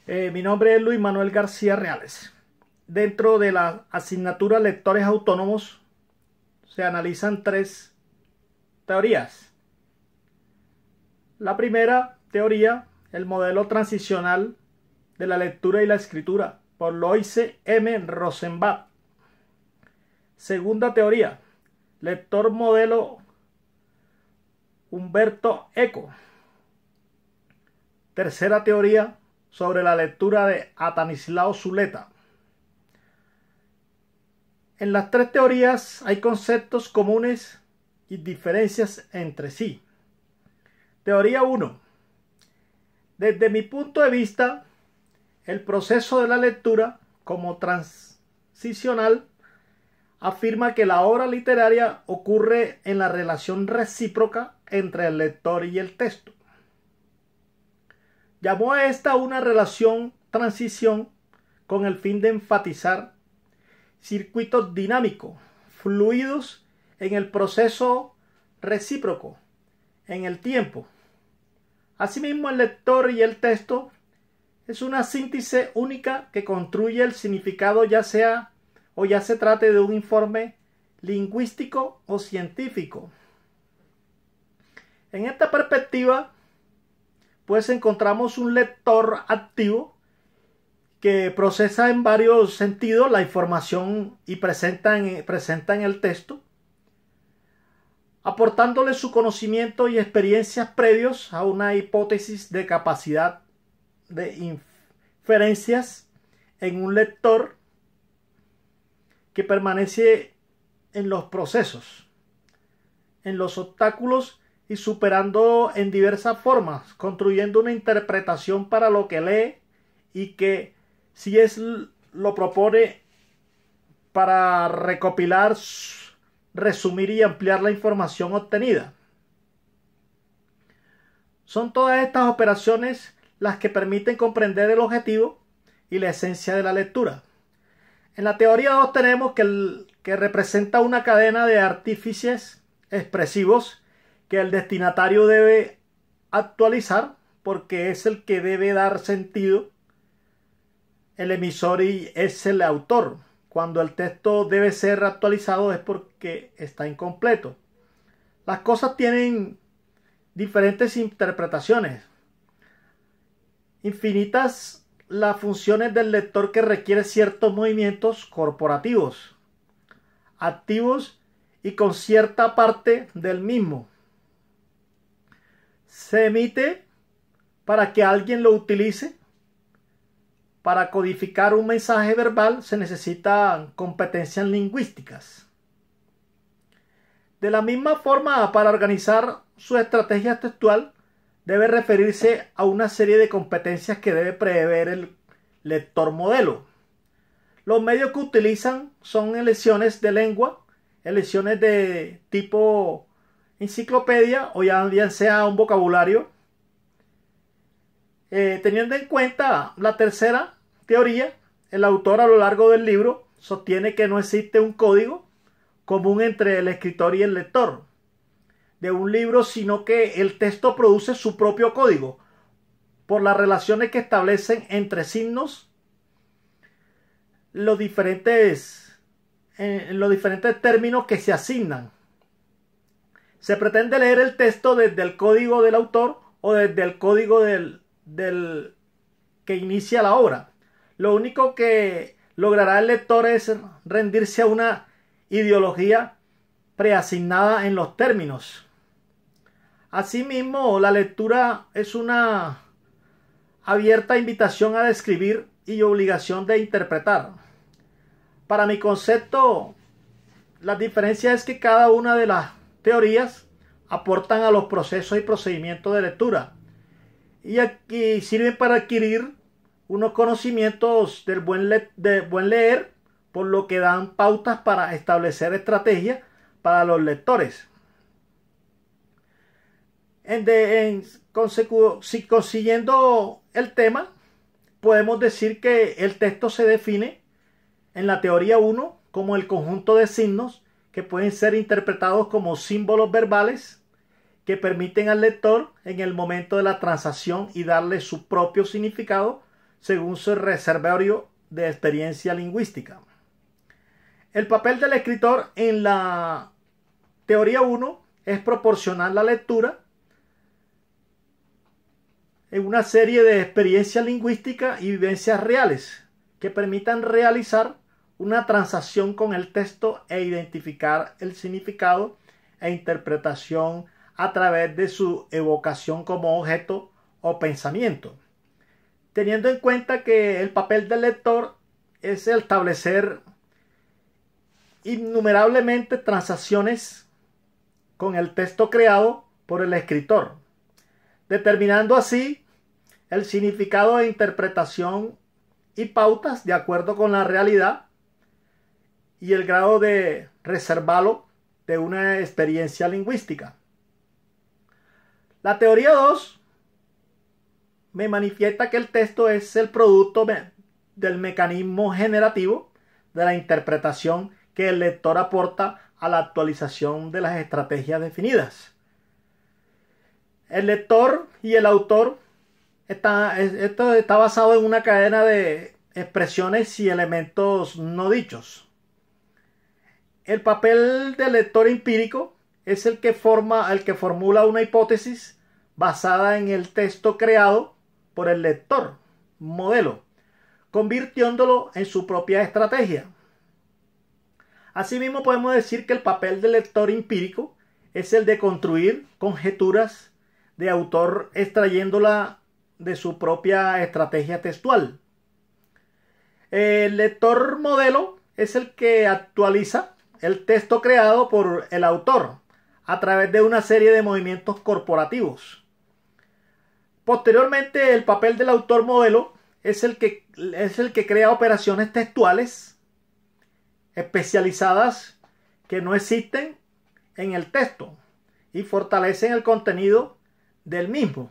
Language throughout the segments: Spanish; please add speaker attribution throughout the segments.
Speaker 1: Mi nombre es Luis Manuel García Reales. Dentro de la asignatura Lectores Autónomos se analizan tres teorías. La primera teoría, el modelo transicional de la lectura y la escritura, por Loise M. Rosenbach. Segunda teoría, lector modelo Umberto Eco. Tercera teoría, sobre la lectura de Estanislao Zuleta. En las tres teorías hay conceptos comunes y diferencias entre sí. Teoría 1. Desde mi punto de vista, el proceso de la lectura como transicional afirma que la obra literaria ocurre en la relación recíproca entre el lector y el texto. Llamó a esta una relación transición con el fin de enfatizar circuitos dinámicos, fluidos en el proceso recíproco, en el tiempo. Asimismo, el lector y el texto es una síntesis única que construye el significado, ya se trate de un informe lingüístico o científico. En esta perspectiva, pues encontramos un lector activo que procesa en varios sentidos la información y presenta en el texto, aportándole su conocimiento y experiencias previos a una hipótesis de capacidad de inferencias en un lector que permanece en los procesos, en los obstáculos y superando en diversas formas, construyendo una interpretación para lo que lee y que si lo propone para recopilar, resumir y ampliar la información obtenida. Son todas estas operaciones las que permiten comprender el objetivo y la esencia de la lectura. En la teoría 2 tenemos que representa una cadena de artífices expresivos que el destinatario debe actualizar porque es el que debe dar sentido. El emisor y es el autor. Cuando el texto debe ser actualizado es porque está incompleto. Las cosas tienen diferentes interpretaciones. Infinitas las funciones del lector que requiere ciertos movimientos corporativos, activos y con cierta parte del mismo. Se emite para que alguien lo utilice. Para codificar un mensaje verbal se necesitan competencias lingüísticas. De la misma forma, para organizar su estrategia textual, debe referirse a una serie de competencias que debe prever el lector modelo. Los medios que utilizan son elecciones de lengua, elecciones de tipo enciclopedia o ya bien sea un vocabulario. Teniendo en cuenta la tercera teoría, el autor a lo largo del libro sostiene que no existe un código común entre el escritor y el lector de un libro, sino que el texto produce su propio código por las relaciones que establecen entre signos los diferentes términos que se asignan. Se pretende leer el texto desde el código del autor o desde el código del que inicia la obra. Lo único que logrará el lector es rendirse a una ideología preasignada en los términos. Asimismo, la lectura es una abierta invitación a describir y obligación de interpretar. Para mi concepto, la diferencia es que cada una de las teorías aportan a los procesos y procedimientos de lectura y aquí sirven para adquirir unos conocimientos del buen leer, por lo que dan pautas para establecer estrategias para los lectores. Consiguiendo el tema, podemos decir que el texto se define en la teoría 1 como el conjunto de signos que pueden ser interpretados como símbolos verbales que permiten al lector en el momento de la transacción y darle su propio significado según su reservorio de experiencia lingüística. El papel del escritor en la teoría 1 es proporcionar la lectura en una serie de experiencias lingüísticas y vivencias reales que permitan realizar una transacción con el texto e identificar el significado e interpretación a través de su evocación como objeto o pensamiento, teniendo en cuenta que el papel del lector es el establecer innumerablemente transacciones con el texto creado por el escritor, determinando así el significado de interpretación y pautas de acuerdo con la realidad y el grado de reservado de una experiencia lingüística. La teoría 2 me manifiesta que el texto es el producto del mecanismo generativo de la interpretación que el lector aporta a la actualización de las estrategias definidas. El lector y el autor esto está basado en una cadena de expresiones y elementos no dichos. El papel del lector empírico es el que formula una hipótesis basada en el texto creado por el lector modelo, convirtiéndolo en su propia estrategia. Asimismo, podemos decir que el papel del lector empírico es el de construir conjeturas de autor extrayéndola de su propia estrategia textual. El lector modelo es el que actualiza el texto creado por el autor a través de una serie de movimientos corporativos. Posteriormente, el papel del autor modelo es el que crea operaciones textuales especializadas que no existen en el texto y fortalecen el contenido del mismo.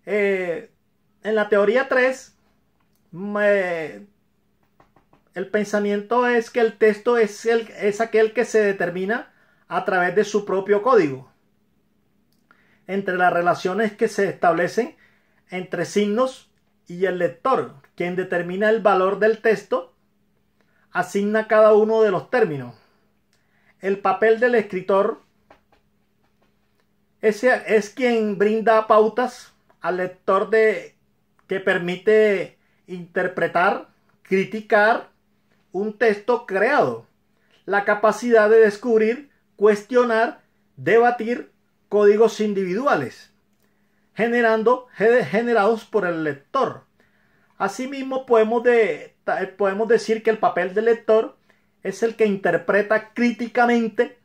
Speaker 1: En la teoría 3, el pensamiento es que el texto es aquel que se determina a través de su propio código, entre las relaciones que se establecen entre signos y el lector, quien determina el valor del texto, asigna cada uno de los términos. El papel del escritor es quien brinda pautas al lector que permite interpretar, criticar un texto creado, la capacidad de descubrir, cuestionar, debatir códigos individuales, generados por el lector. Asimismo, podemos decir que el papel del lector es el que interpreta críticamente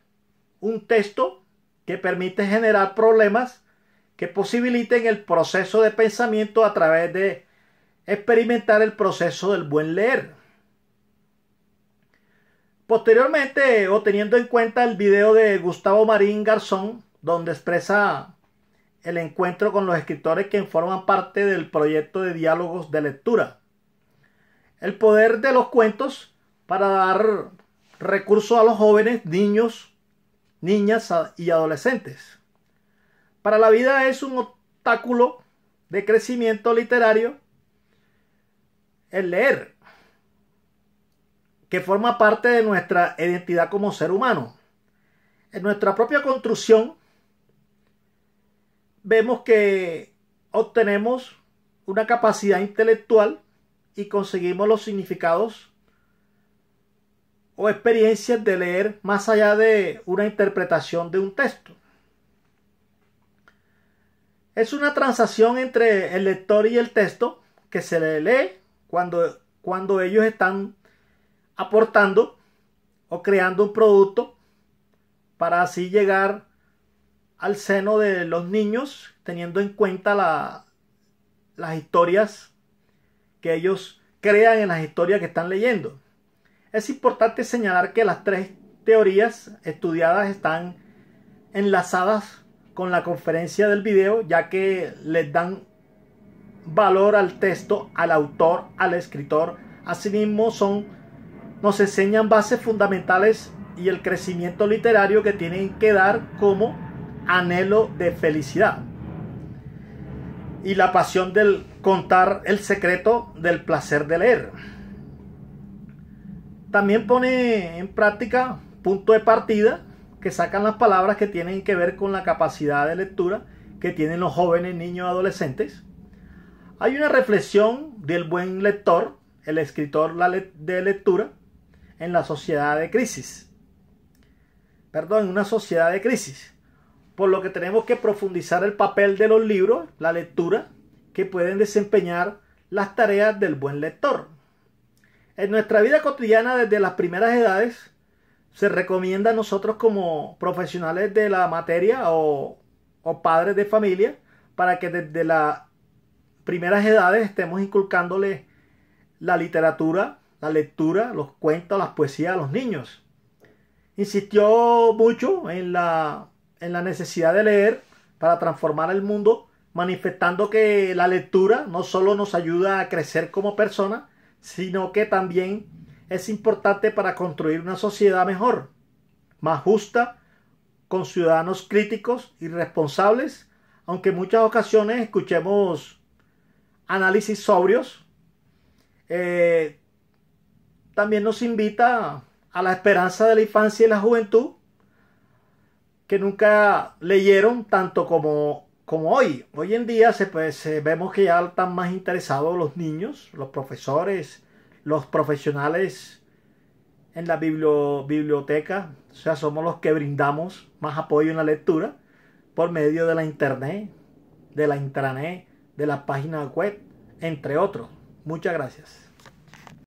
Speaker 1: un texto que permite generar problemas que posibiliten el proceso de pensamiento a través de experimentar el proceso del buen leer. Posteriormente, o teniendo en cuenta el video de Gustavo Marín Garzón, donde expresa el encuentro con los escritores que forman parte del proyecto de diálogos de lectura. El poder de los cuentos para dar recursos a los jóvenes, niños, niñas y adolescentes. Para la vida es un obstáculo de crecimiento literario el leer, que forma parte de nuestra identidad como ser humano. En nuestra propia construcción vemos que obtenemos una capacidad intelectual y conseguimos los significados o experiencias de leer más allá de una interpretación de un texto. Es una transacción entre el lector y el texto que se le lee cuando ellos están aportando o creando un producto para así llegar al seno de los niños, teniendo en cuenta las historias que ellos crean en las historias que están leyendo. Es importante señalar que las tres teorías estudiadas están enlazadas con la conferencia del video, ya que les dan valor al texto, al autor, al escritor. Asimismo, nos enseñan bases fundamentales y el crecimiento literario que tienen que dar como anhelo de felicidad. y la pasión del contar el secreto del placer de leer. También pone en práctica punto de partida que sacan las palabras que tienen que ver con la capacidad de lectura que tienen los jóvenes, niños y adolescentes. Hay una reflexión del buen lector, el escritor de lectura, en la sociedad de crisis. En una sociedad de crisis. Por lo que tenemos que profundizar el papel de los libros, la lectura, que pueden desempeñar las tareas del buen lector. En nuestra vida cotidiana, desde las primeras edades, se recomienda a nosotros como profesionales de la materia o padres de familia, para que desde las primeras edades estemos inculcándole la literatura, la lectura, los cuentos, las poesías a los niños. Insistió mucho en la necesidad de leer para transformar el mundo, manifestando que la lectura no solo nos ayuda a crecer como personas, sino que también es importante para construir una sociedad mejor, más justa, con ciudadanos críticos y responsables, aunque en muchas ocasiones escuchemos análisis sobrios. También nos invita a la esperanza de la infancia y la juventud, que nunca leyeron tanto como hoy. Hoy en día vemos que ya están más interesados los niños, los profesores, los profesionales en la biblioteca. O sea, somos los que brindamos más apoyo en la lectura por medio de la internet, de la intranet, de la página web, entre otros. Muchas gracias.